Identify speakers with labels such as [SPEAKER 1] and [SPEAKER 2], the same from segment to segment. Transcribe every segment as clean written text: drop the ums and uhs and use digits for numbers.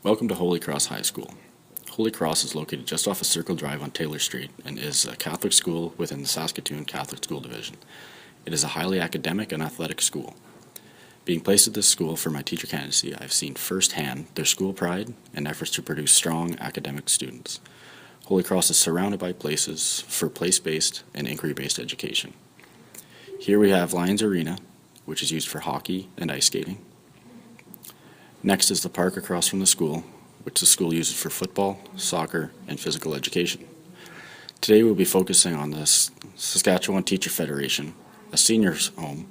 [SPEAKER 1] Welcome to Holy Cross High School. Holy Cross is located just off of Circle Drive on Taylor Street and is a Catholic school within the Saskatoon Catholic School Division. It is a highly academic and athletic school. Being placed at this school for my teacher candidacy, I've seen firsthand their school pride and efforts to produce strong academic students. Holy Cross is surrounded by places for place-based and inquiry-based education. Here we have Lions Arena, which is used for hockey and ice skating. Next is the park across from the school, which the school uses for football, soccer, and physical education. Today we'll be focusing on the Saskatchewan Teacher Federation, a seniors' home,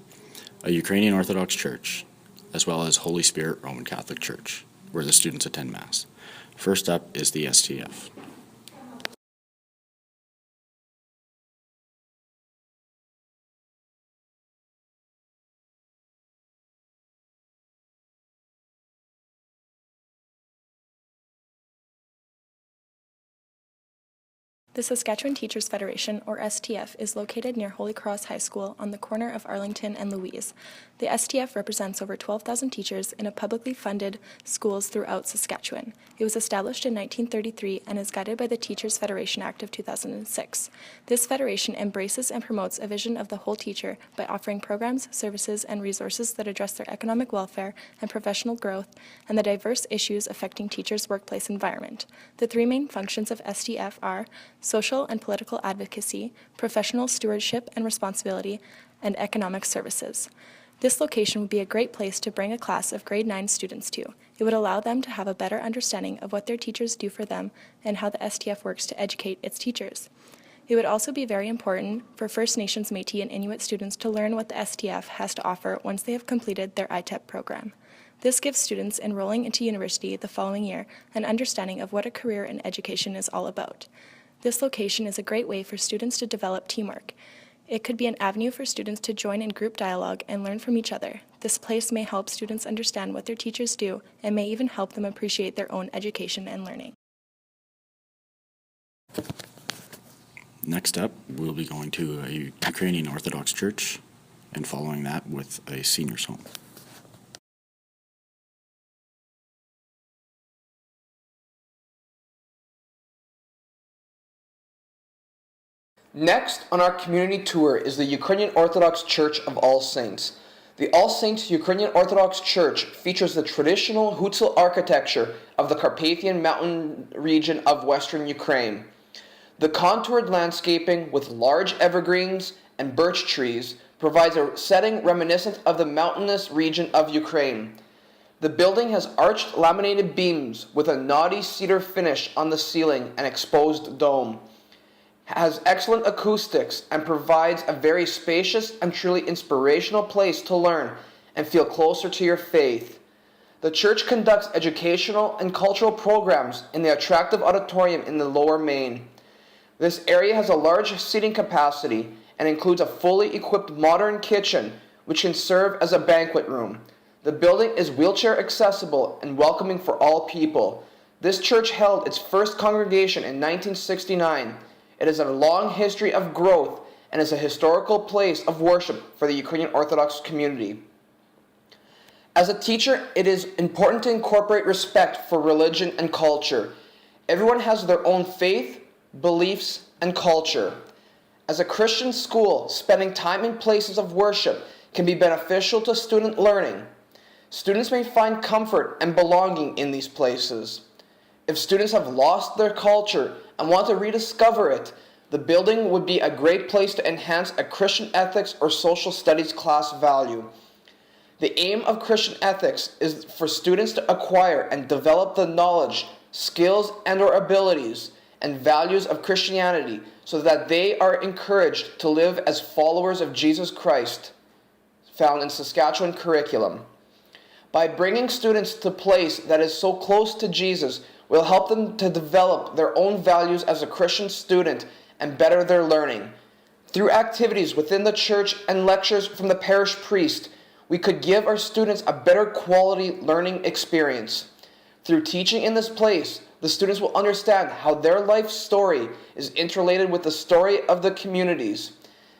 [SPEAKER 1] a Ukrainian Orthodox church, as well as Holy Spirit Roman Catholic Church, where the students attend Mass. First up is the STF.
[SPEAKER 2] The Saskatchewan Teachers Federation, or STF, is located near Holy Cross High School on the corner of Arlington and Louise. The STF represents over 12,000 teachers in publicly funded schools throughout Saskatchewan. It was established in 1933 and is guided by the Teachers Federation Act of 2006. This federation embraces and promotes a vision of the whole teacher by offering programs, services, and resources that address their economic welfare and professional growth and the diverse issues affecting teachers' workplace environment. The three main functions of STF are social and political advocacy, professional stewardship and responsibility, and economic services. This location would be a great place to bring a class of grade 9 students to. It would allow them to have a better understanding of what their teachers do for them and how the STF works to educate its teachers. It would also be very important for First Nations, Métis, and Inuit students to learn what the STF has to offer once they have completed their ITEP program. This gives students enrolling into university the following year an understanding of what a career in education is all about. This location is a great way for students to develop teamwork. It could be an avenue for students to join in group dialogue and learn from each other. This place may help students understand what their teachers do and may even help them appreciate their own education and learning.
[SPEAKER 1] Next up, we'll be going to a Ukrainian Orthodox church and following that with a seniors' home.
[SPEAKER 3] Next on our community tour is the Ukrainian Orthodox Church of All Saints. The All Saints Ukrainian Orthodox Church features the traditional Hutzul architecture of the Carpathian mountain region of western Ukraine. The contoured landscaping with large evergreens and birch trees provides a setting reminiscent of the mountainous region of Ukraine. The building has arched laminated beams with a knotty cedar finish on the ceiling and exposed dome, has excellent acoustics, and provides a very spacious and truly inspirational place to learn and feel closer to your faith. The church conducts educational and cultural programs in the attractive auditorium in the Lower Main. This area has a large seating capacity and includes a fully equipped modern kitchen which can serve as a banquet room. The building is wheelchair accessible and welcoming for all people. This church held its first congregation in 1969. It has a long history of growth and is a historical place of worship for the Ukrainian Orthodox community. As a teacher, it is important to incorporate respect for religion and culture. Everyone has their own faith, beliefs, and culture. As a Christian school, spending time in places of worship can be beneficial to student learning. Students may find comfort and belonging in these places. If students have lost their culture and want to rediscover it, the building would be a great place to enhance a Christian ethics or social studies class value. The aim of Christian ethics is for students to acquire and develop the knowledge, skills, and/or abilities and values of Christianity so that they are encouraged to live as followers of Jesus Christ, found in Saskatchewan curriculum. By bringing students to a place that is so close to Jesus, will help them to develop their own values as a Christian student and better their learning. Through activities within the church and lectures from the parish priest, we could give our students a better quality learning experience. Through teaching in this place, the students will understand how their life story is interrelated with the story of the communities.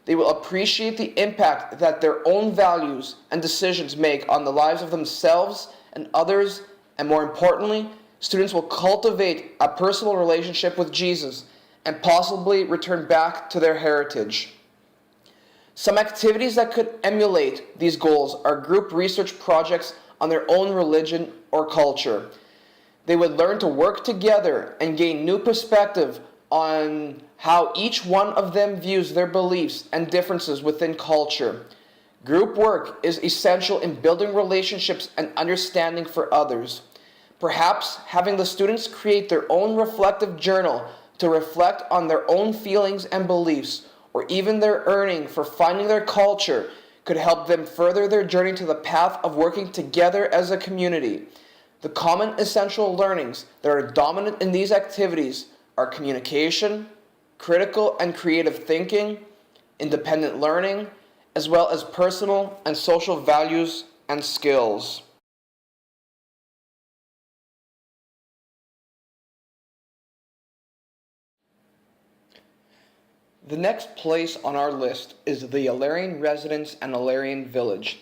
[SPEAKER 3] They will appreciate the impact that their own values and decisions make on the lives of themselves and others, and more importantly, Students will cultivate a personal relationship with Jesus and possibly return back to their heritage. Some activities that could emulate these goals are group research projects on their own religion or culture. They would learn to work together and gain new perspective on how each one of them views their beliefs and differences within culture. Group work is essential in building relationships and understanding for others. Perhaps having the students create their own reflective journal to reflect on their own feelings and beliefs, or even their yearning for finding their culture, could help them further their journey to the path of working together as a community. The common essential learnings that are dominant in these activities are communication, critical and creative thinking, independent learning, as well as personal and social values and skills. The next place on our list is the Ilarion Residence and Ilarion Village.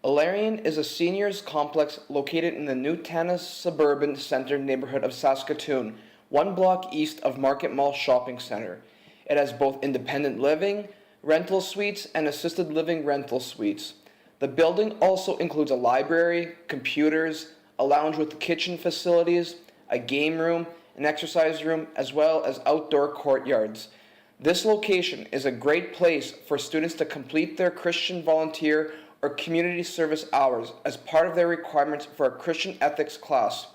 [SPEAKER 3] Ilarion is a seniors complex located in the Newtown Suburban Center neighborhood of Saskatoon, 1 block east of Market Mall Shopping Center. It has both independent living, rental suites, and assisted living rental suites. The building also includes a library, computers, a lounge with kitchen facilities, a game room, an exercise room, as well as outdoor courtyards. This location is a great place for students to complete their Christian volunteer or community service hours as part of their requirements for a Christian ethics class.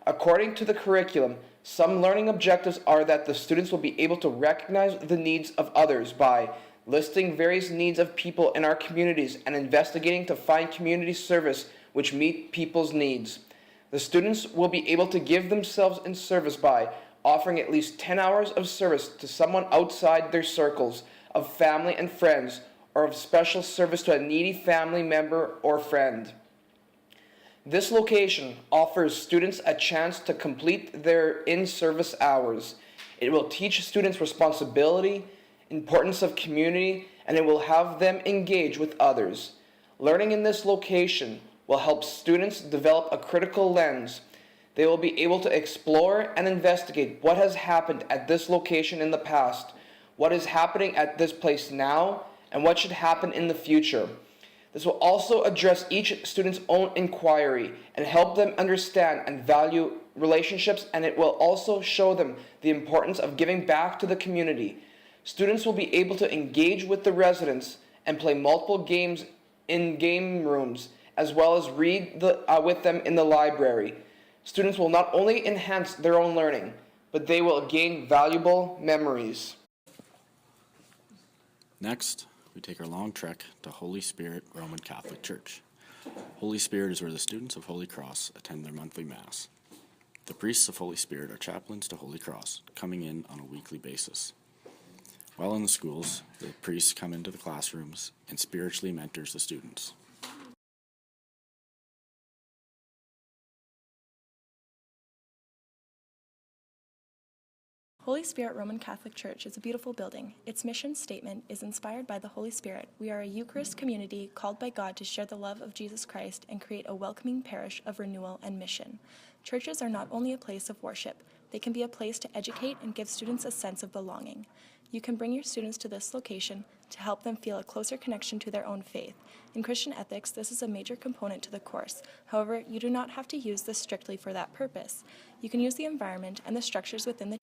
[SPEAKER 3] According to the curriculum, some learning objectives are that the students will be able to recognize the needs of others by listing various needs of people in our communities and investigating to find community service which meet people's needs. The students will be able to give themselves in service by offering at least 10 hours of service to someone outside their circles of family and friends, or of special service to a needy family member or friend. This location offers students a chance to complete their in-service hours. It will teach students responsibility, importance of community, and it will have them engage with others. Learning in this location will help students develop a critical lens. They will be able to explore and investigate what has happened at this location in the past, what is happening at this place now, and what should happen in the future. This will also address each student's own inquiry and help them understand and value relationships, and it will also show them the importance of giving back to the community. Students will be able to engage with the residents and play multiple games in game rooms, as well as read with them in the library. Students will not only enhance their own learning, but they will gain valuable memories.
[SPEAKER 1] Next, we take our long trek to Holy Spirit Roman Catholic Church. Holy Spirit is where the students of Holy Cross attend their monthly Mass. The priests of Holy Spirit are chaplains to Holy Cross, coming in on a weekly basis. While in the schools, the priests come into the classrooms and spiritually mentors the students.
[SPEAKER 2] Holy Spirit Roman Catholic Church is a beautiful building. Its mission statement is inspired by the Holy Spirit. We are a Eucharist community called by God to share the love of Jesus Christ and create a welcoming parish of renewal and mission. Churches are not only a place of worship, they can be a place to educate and give students a sense of belonging. You can bring your students to this location to help them feel a closer connection to their own faith. In Christian ethics, this is a major component to the course. However, you do not have to use this strictly for that purpose. You can use the environment and the structures within the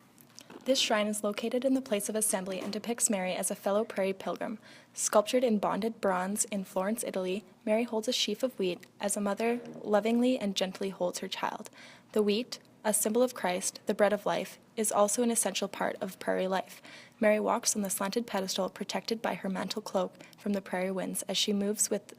[SPEAKER 2] This shrine is located in the place of assembly and depicts Mary as a fellow prairie pilgrim. Sculptured in bonded bronze in Florence, Italy, Mary holds a sheaf of wheat as a mother lovingly and gently holds her child. The wheat, a symbol of Christ, the bread of life, is also an essential part of prairie life. Mary walks on the slanted pedestal protected by her mantle cloak from the prairie winds as she moves with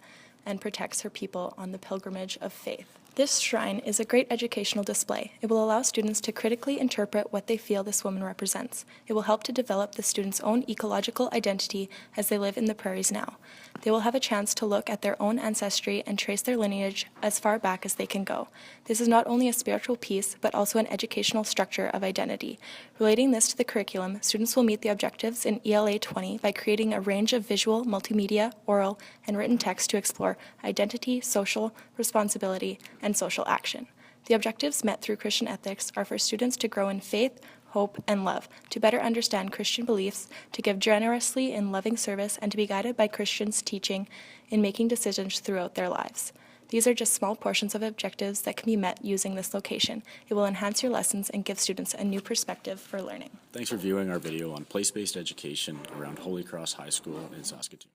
[SPEAKER 2] and protects her people on the pilgrimage of faith. This shrine is a great educational display. It will allow students to critically interpret what they feel this woman represents. It will help to develop the students' own ecological identity as they live in the prairies now. They will have a chance to look at their own ancestry and trace their lineage as far back as they can go. This is not only a spiritual piece, but also an educational structure of identity. Relating this to the curriculum, students will meet the objectives in ELA 20 by creating a range of visual, multimedia, oral, and written text to explore identity, social responsibility, and social action. The objectives met through Christian ethics are for students to grow in faith, hope, and love, to better understand Christian beliefs, to give generously in loving service, and to be guided by Christians' teaching in making decisions throughout their lives. These are just small portions of objectives that can be met using this location. It will enhance your lessons and give students a new perspective for learning.
[SPEAKER 1] Thanks for viewing our video on place-based education around Holy Cross High School in Saskatoon.